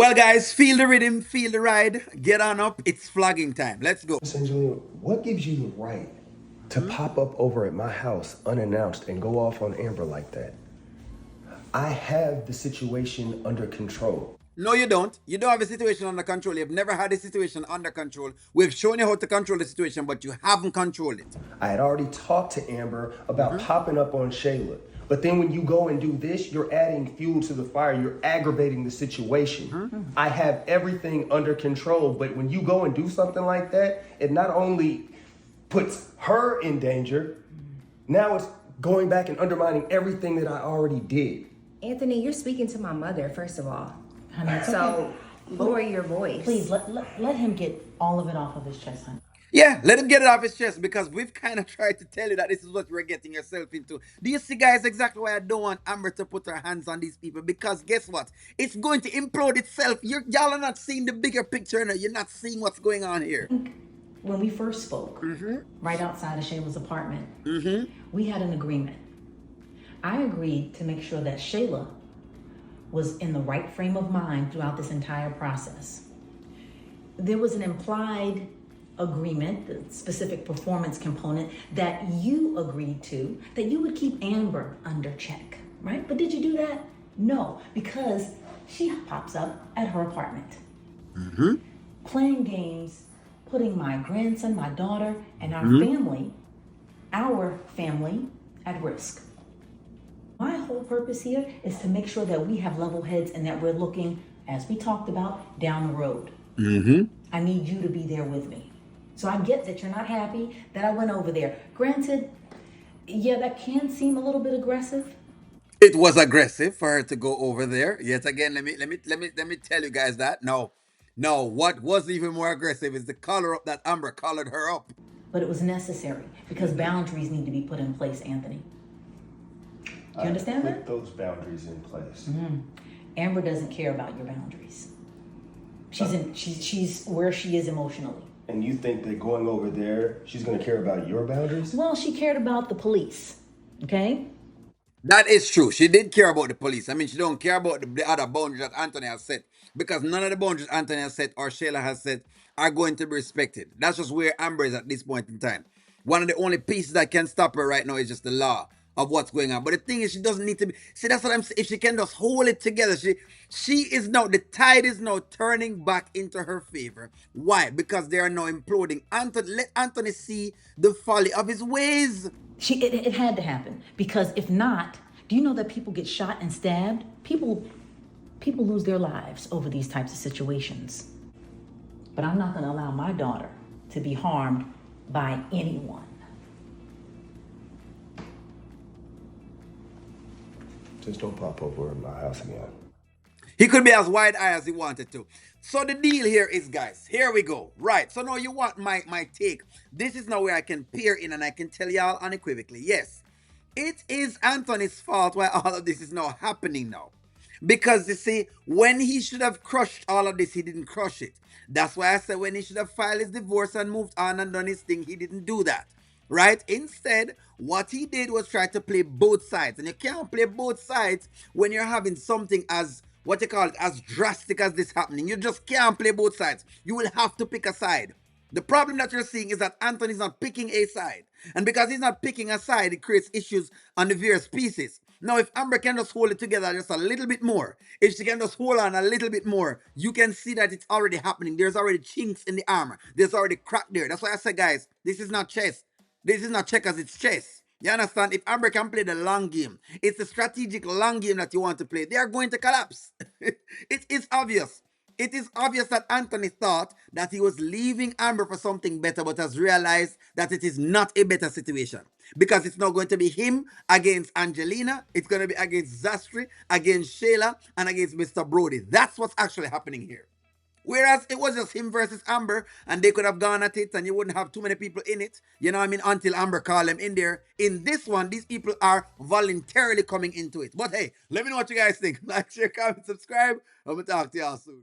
Well, guys, feel the rhythm, feel the ride. Get on up. It's flagging time. Let's go. Miss Angelina, what gives you the right to pop up over at my house unannounced and go off on Amber like that? I have the situation under control. No, you don't. You don't have a situation under control. You've never had a situation under control. We've shown you how to control the situation, but you haven't controlled it. I had already talked to Amber about popping up on Shayla. But then when you go and do this, you're adding fuel to the fire. You're aggravating the situation. I have everything under control. But when you go and do something like that, it not only puts her in danger, now it's going back and undermining everything that I already did. Anthony, you're speaking to my mother, first of all. Honey, it's So okay. lower your voice. Please let him get all of it off of his chest, honey. Yeah, let him get it off his chest because we've kind of tried to tell you that this is what you're getting yourself into. Do you see, guys, exactly why I don't want Amber to put her hands on these people? Because guess what? It's going to implode itself. Y'all are not seeing the bigger picture. No? You're not seeing what's going on here. When we first spoke, right outside of Shayla's apartment, we had an agreement. I agreed to make sure that Shayla was in the right frame of mind throughout this entire process. There was an implied agreement, the specific performance component that you agreed to, that you would keep Amber under check, right? But did you do that? No, because she pops up at her apartment, playing games, putting my grandson, my daughter, and our family at risk. My whole purpose here is to make sure that we have level heads and that we're looking, as we talked about, down the road. I need you to be there with me. So I get that you're not happy that I went over there. Granted, yeah, that can seem a little bit aggressive. It was aggressive for her to go over there. Yet again, let me tell you guys that. No, what was even more aggressive is the collar up that Amber collared her up. But it was necessary because boundaries need to be put in place, Anthony. Do you understand Put that? those boundaries in place. Amber doesn't care about your boundaries. She's where she is emotionally. And you think that going over there, she's going to care about your boundaries? Well, she cared about the police, okay? That is true. She did care about the police. I mean, she don't care about the other boundaries that Anthony has set because none of the boundaries Anthony has set or Shayla has set are going to be respected. That's just where Amber is at this point in time. One of the only pieces that can stop her right now is just the law of what's going on. But the thing is, she doesn't need to be. See, that's what I'm saying. If she can just hold it together, she is now, the tide is now turning back into her favor. Why? Because they are now imploding. Let Anthony see the folly of his ways. It had to happen because if not, do you know that people get shot and stabbed? People lose their lives over these types of situations. But I'm not going to allow my daughter to be harmed by anyone. Just don't pop over in my house again. He could be as wide-eyed as he wanted to. So the deal here is, guys, here we go. Right, so now you want my take. This is now where I can peer in and I can tell y'all unequivocally, yes, it is Anthony's fault why all of this is now happening now. Because you see, when he should have crushed all of this, he didn't crush it. That's why I said when he should have filed his divorce and moved on and done his thing, he didn't do that. Right? Instead, what he did was try to play both sides. And you can't play both sides when you're having something as, what you call it, as drastic as this happening. You just can't play both sides. You will have to pick a side. The problem that you're seeing is that Anthony's not picking a side. And because he's not picking a side, it creates issues on the various pieces. Now, if Amber can just hold it together just a little bit more, if she can just hold on a little bit more, you can see that it's already happening. There's already chinks in the armor. There's already crack there. That's why I said, guys, this is not chess. This is not checkers, it's chess. You understand? If Amber can play the long game, it's a strategic long game that you want to play, they are going to collapse. It is obvious. It is obvious that Anthony thought that he was leaving Amber for something better, but has realized that it is not a better situation. Because it's not going to be him against Angelina, it's going to be against Zastri, against Shayla, and against Mr. Brody. That's what's actually happening here. Whereas it was just him versus Amber, and they could have gone at it, and you wouldn't have too many people in it. You know what I mean? Until Amber called them in there. In this one, these people are voluntarily coming into it. But hey, let me know what you guys think. Like, share, comment, subscribe. I'm going to talk to y'all soon.